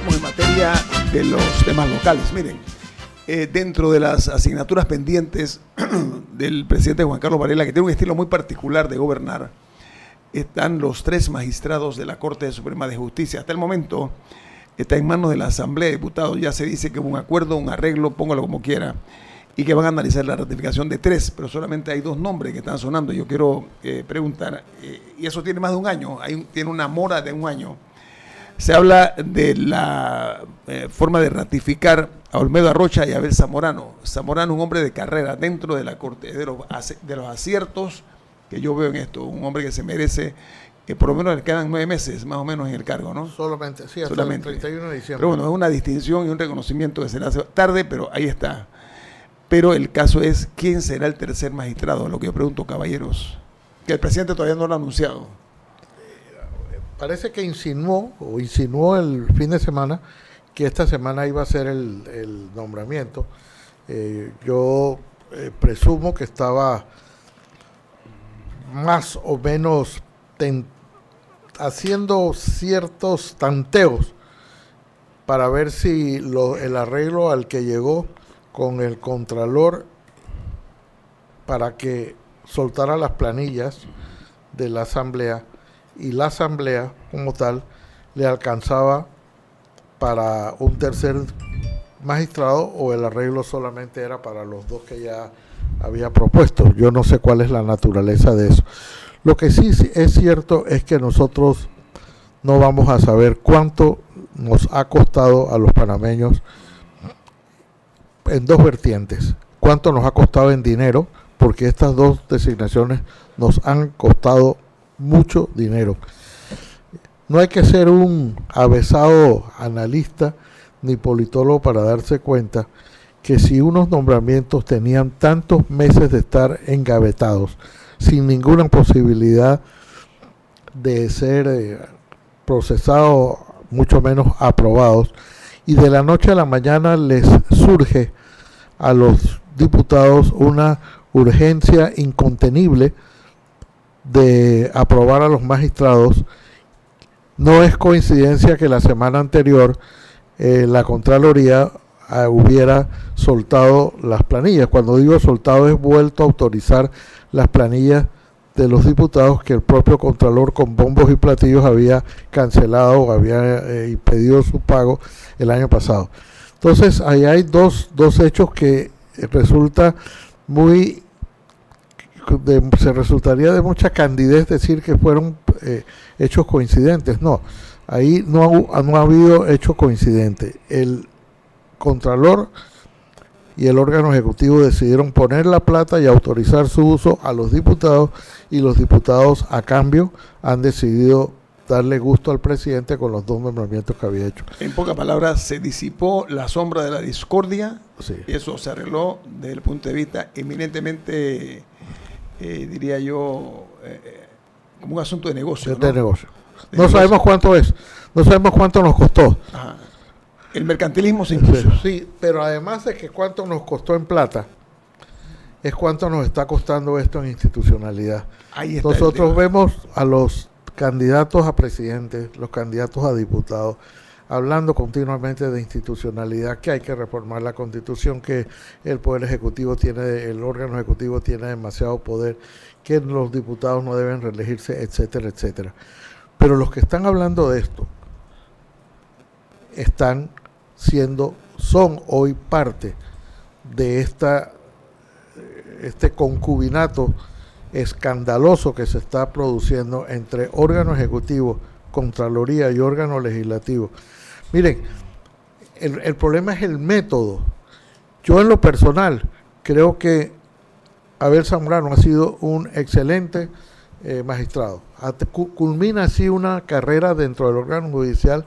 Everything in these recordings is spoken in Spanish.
Estamos en materia de los temas locales. Miren, dentro de las asignaturas pendientes del presidente Juan Carlos Varela, que tiene un estilo muy particular de gobernar, están los 3 magistrados de la Corte Suprema de Justicia. Hasta el momento está en manos de la Asamblea de Diputados. Ya se dice que hubo un acuerdo, un arreglo, póngalo como quiera, y que van a analizar la ratificación de 3, pero solamente hay 2 nombres que están sonando. Yo quiero preguntar, y eso tiene más de un año, tiene una mora de un año. Se habla de la forma de ratificar a Olmedo Arrocha y a Abel Zamorano. Zamorano, un hombre de carrera dentro de la Corte, de los aciertos que yo veo en esto, un hombre que se merece, por lo menos le quedan 9 meses más o menos en el cargo, ¿no? Solamente, sí, hasta solamente. el 31 de diciembre. Pero bueno, es una distinción y un reconocimiento que se le hace tarde, pero ahí está. Pero el caso es, ¿quién será el tercer magistrado? Lo que yo pregunto, caballeros, que el presidente todavía no lo ha anunciado. Parece que insinuó el fin de semana que esta semana iba a ser el nombramiento. Yo presumo que estaba más o menos haciendo ciertos tanteos para ver si el arreglo al que llegó con el Contralor para que soltara las planillas de la Asamblea y la Asamblea como tal le alcanzaba para un tercer magistrado, o el arreglo solamente era para los 2 que ya había propuesto. Yo no sé cuál es la naturaleza de eso. Lo que sí es cierto es que nosotros no vamos a saber cuánto nos ha costado a los panameños en 2 vertientes. Cuánto nos ha costado en dinero, porque estas 2 designaciones nos han costado mucho dinero. No hay que ser un avesado analista ni politólogo para darse cuenta que si unos nombramientos tenían tantos meses de estar engavetados, sin ninguna posibilidad de ser procesados, mucho menos aprobados, y de la noche a la mañana les surge a los diputados una urgencia incontenible de aprobar a los magistrados, no es coincidencia que la semana anterior la Contraloría hubiera soltado las planillas. Cuando digo soltado, es vuelto a autorizar las planillas de los diputados que el propio Contralor con bombos y platillos había cancelado o había impedido su pago el año pasado. Entonces, ahí hay dos hechos que se resultaría de mucha candidez decir que fueron hechos coincidentes. No, ahí no ha habido hecho coincidente. El Contralor y el órgano ejecutivo decidieron poner la plata y autorizar su uso a los diputados, y los diputados a cambio han decidido darle gusto al presidente con los 2 nombramientos que había hecho. En pocas palabras, se disipó la sombra de la discordia, sí. Y eso se arregló desde el punto de vista eminentemente, diría yo, como un asunto de negocio. De negocio. No sabemos cuánto es, no sabemos cuánto nos costó. Ajá. El mercantilismo se impuso. Sí, pero además de que cuánto nos costó en plata, es cuánto nos está costando esto en institucionalidad. Ahí está. Nosotros vemos a los candidatos a presidentes, los candidatos a diputados, hablando continuamente de institucionalidad, que hay que reformar la Constitución, que el Poder Ejecutivo el órgano ejecutivo tiene demasiado poder, que los diputados no deben reelegirse, etcétera, etcétera. Pero los que están hablando de esto son hoy parte de este concubinato escandaloso que se está produciendo entre órgano ejecutivo, Contraloría y órgano legislativo. Miren, el problema es el método. Yo en lo personal creo que Abel Zamorano ha sido un excelente magistrado. Culmina así una carrera dentro del órgano judicial,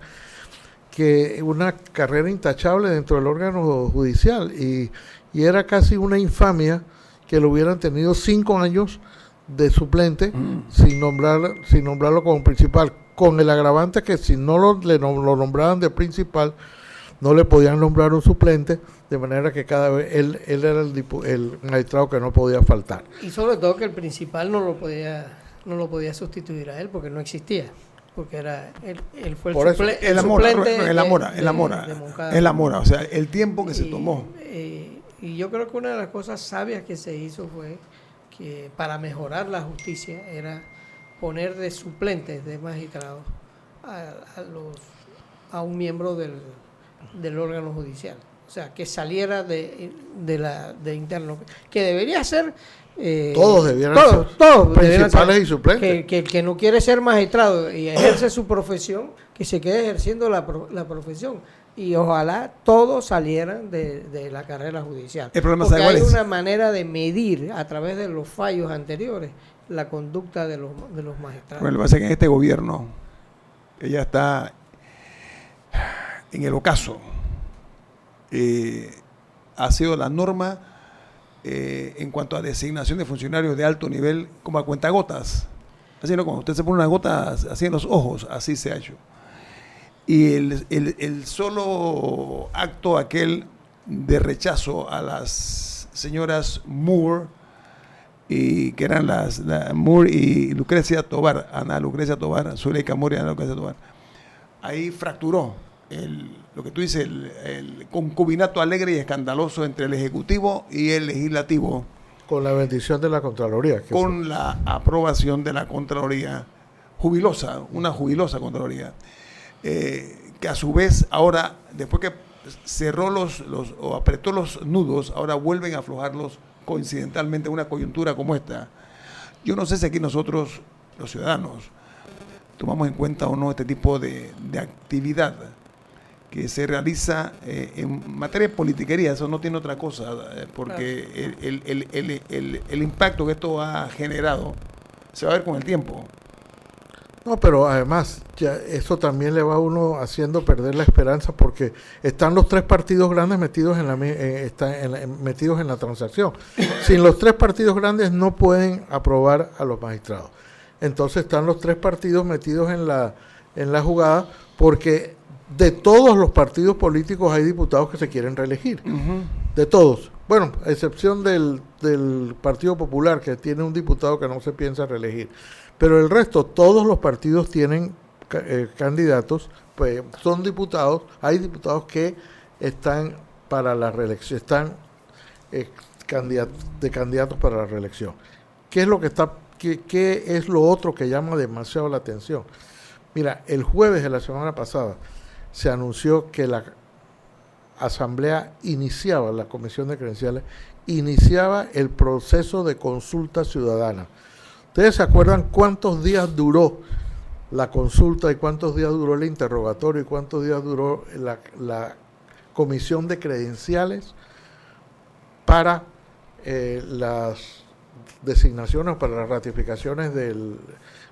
una carrera intachable dentro del órgano judicial, y era casi una infamia que lo hubieran tenido 5 años de suplente sin nombrarlo como principal, con el agravante que si no lo nombraban de principal, no le podían nombrar un suplente, de manera que cada vez él era el magistrado que no podía faltar. Y sobre todo que el principal no lo podía sustituir a él porque no existía. porque él fue Por eso, El suplente Mora, de Moncada. es la Mora, o sea, el tiempo que se tomó. Y yo creo que una de las cosas sabias que se hizo fue que para mejorar la justicia era poner de suplentes de magistrados a un miembro del órgano judicial. O sea, que saliera de interno, que debería ser... todos debieran ser todos principales y suplentes. Que el que no quiere ser magistrado y ejerce su profesión, que se quede ejerciendo la profesión. Y ojalá todos salieran de la carrera judicial. El problema porque hay es una manera de medir a través de los fallos anteriores la conducta de los magistrados. Bueno, lo que pasa es que en este gobierno, que ya está en el ocaso, ha sido la norma en cuanto a designación de funcionarios de alto nivel como a cuentagotas. Así, ¿no? Cuando usted se pone unas gotas así en los ojos, así se ha hecho. Y el solo acto aquel de rechazo a las señoras Moore, y que eran Moore y Lucrecia Tovar, Ana Lucrecia Tovar, Zuleika Moore y Ana Lucrecia Tovar, ahí fracturó lo que tú dices, el concubinato alegre y escandaloso entre el Ejecutivo y el Legislativo. Con la bendición de la Contraloría. Con la aprobación de la Contraloría, una jubilosa Contraloría. Que a su vez ahora, después que cerró o apretó los nudos, ahora vuelven a aflojarlos coincidentalmente en una coyuntura como esta. Yo no sé si aquí nosotros, los ciudadanos, tomamos en cuenta o no este tipo de actividad que se realiza en materia de politiquería. Eso no tiene otra cosa, porque el impacto que esto ha generado se va a ver con el tiempo. No, pero además, ya eso también le va a uno haciendo perder la esperanza, porque están los tres partidos grandes metidos metidos en la transacción. Sin los tres partidos grandes no pueden aprobar a los magistrados. Entonces están los tres partidos metidos en la jugada, porque de todos los partidos políticos hay diputados que se quieren reelegir. Uh-huh. De todos. Bueno, a excepción del Partido Popular, que tiene un diputado que no se piensa reelegir. Pero el resto, todos los partidos tienen candidatos, pues son diputados. Hay diputados que están para la reelección, están de candidatos para la reelección. ¿Qué es lo otro que llama demasiado la atención? Mira, el jueves de la semana pasada se anunció que la Asamblea la Comisión de Credenciales iniciaba el proceso de consulta ciudadana. ¿Ustedes se acuerdan cuántos días duró la consulta y cuántos días duró el interrogatorio y cuántos días duró la comisión de credenciales para las designaciones, para las ratificaciones de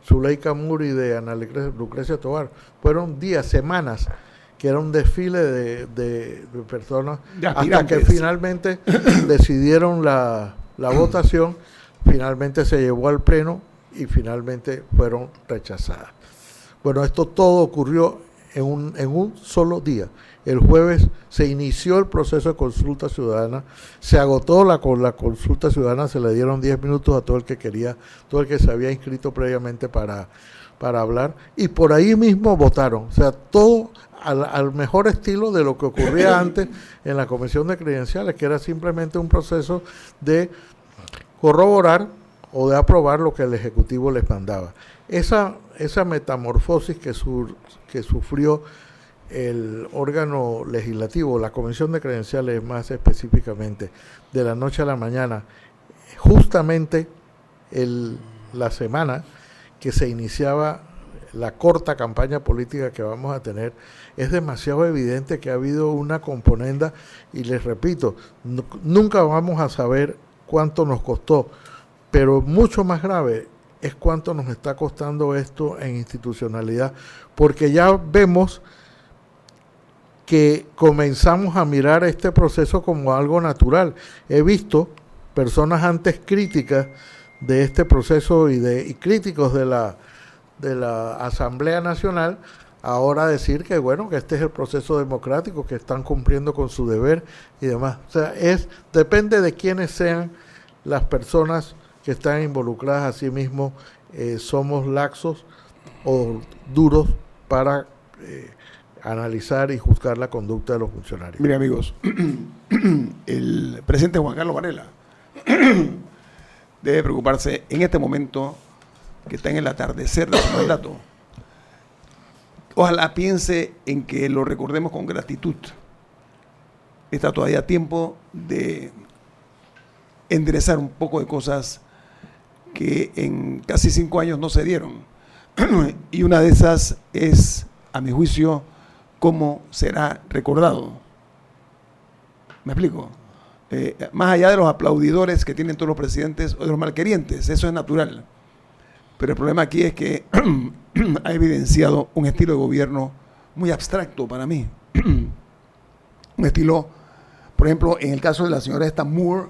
Zuleika Moore y de Ana Lucrecia Tovar? Fueron días, semanas, que era un desfile de personas, hasta que finalmente decidieron la votación. Finalmente se llevó al pleno y finalmente fueron rechazadas. Bueno, esto todo ocurrió en un solo día. El jueves se inició el proceso de consulta ciudadana, se agotó la consulta ciudadana, se le dieron 10 minutos a todo el que quería, todo el que se había inscrito previamente para hablar, y por ahí mismo votaron. O sea, todo al mejor estilo de lo que ocurría antes en la Comisión de Credenciales, que era simplemente un proceso de corroborar o de aprobar lo que el Ejecutivo les mandaba. Esa metamorfosis que sufrió el órgano legislativo, la Comisión de Credenciales más específicamente, de la noche a la mañana, justamente la semana que se iniciaba la corta campaña política que vamos a tener, es demasiado evidente que ha habido una componenda, y les repito, nunca vamos a saber cuánto nos costó, pero mucho más grave es cuánto nos está costando esto en institucionalidad, porque ya vemos que comenzamos a mirar este proceso como algo natural. He visto personas antes críticas de este proceso y críticos de la Asamblea Nacional ahora decir que bueno, que este es el proceso democrático, que están cumpliendo con su deber y demás. O sea, depende de quiénes sean las personas que están involucradas. Asimismo, somos laxos o duros para analizar y juzgar la conducta de los funcionarios. Mire, amigos, el presidente Juan Carlos Varela debe preocuparse en este momento que está en el atardecer de su mandato. Ojalá piense en que lo recordemos con gratitud. Está todavía a tiempo de enderezar un poco de cosas que en casi 5 años no se dieron. Y una de esas es, a mi juicio, cómo será recordado. ¿Me explico? Más allá de los aplaudidores que tienen todos los presidentes o de los malquerientes, eso es natural. Pero el problema aquí es que ha evidenciado un estilo de gobierno muy abstracto para mí. Un estilo, por ejemplo, en el caso de la señora esta Moore,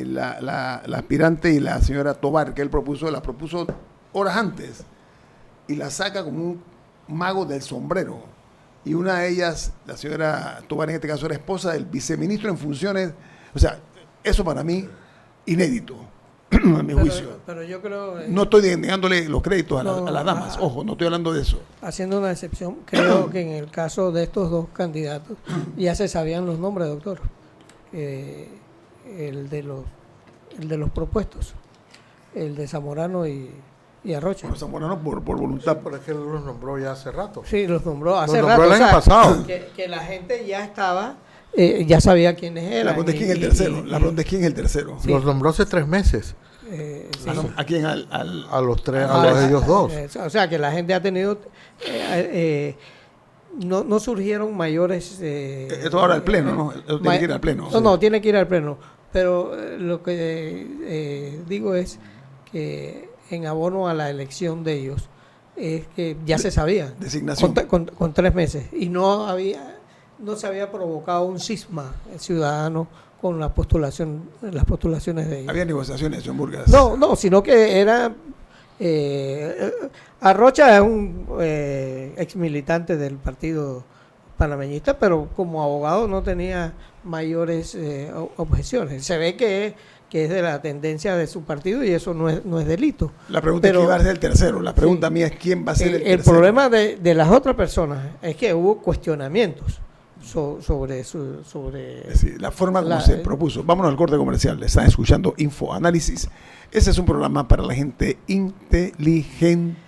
la aspirante, y la señora Tobar, que él propuso, la propuso horas antes y la saca como un mago del sombrero. Y una de ellas, la señora Tobar en este caso, era esposa del viceministro en funciones. O sea, eso para mí, inédito, a mi juicio. Pero yo creo... No estoy negándole los créditos a No, las damas, ojo, no estoy hablando de eso. Haciendo una excepción, creo que en el caso de estos dos candidatos ya se sabían los nombres, doctor. El de los propuestos, el de Zamorano y Arrocha. Bueno, Zamorano por voluntad. Pero es que él los nombró ya hace rato. Sí, los nombró hace Los rato. nombró el año pasado. Que la gente ya estaba, ya sabía quiénes eran. La pregunta es quién es el tercero. La pregunta es quién es el tercero. Sí. Los nombró hace 3 meses. Sí. ¿A quién? A los tres, a ellos dos. O sea, que la gente ha tenido... no surgieron mayores... Esto ahora al pleno, ¿no? Esto tiene que ir al pleno. No, tiene que ir al pleno. Pero lo que digo es que en abono a la elección de ellos, es que ya se sabía. Designación. Con 3 meses. Y no se había provocado un cisma ciudadano con las postulaciones de ellos. Había negociaciones, John Burgas. No, sino que era... Arrocha es un ex militante del partido panameñista, pero como abogado no tenía mayores objeciones. Se ve que es de la tendencia de su partido y eso no es delito. La pregunta es quién va a ser el tercero. La pregunta mía es quién va a ser el tercero. El problema de las otras personas es que hubo cuestionamientos sobre Es decir, la forma como se propuso. Vámonos al corte comercial. Están escuchando Info Análisis. Ese es un programa para la gente inteligente.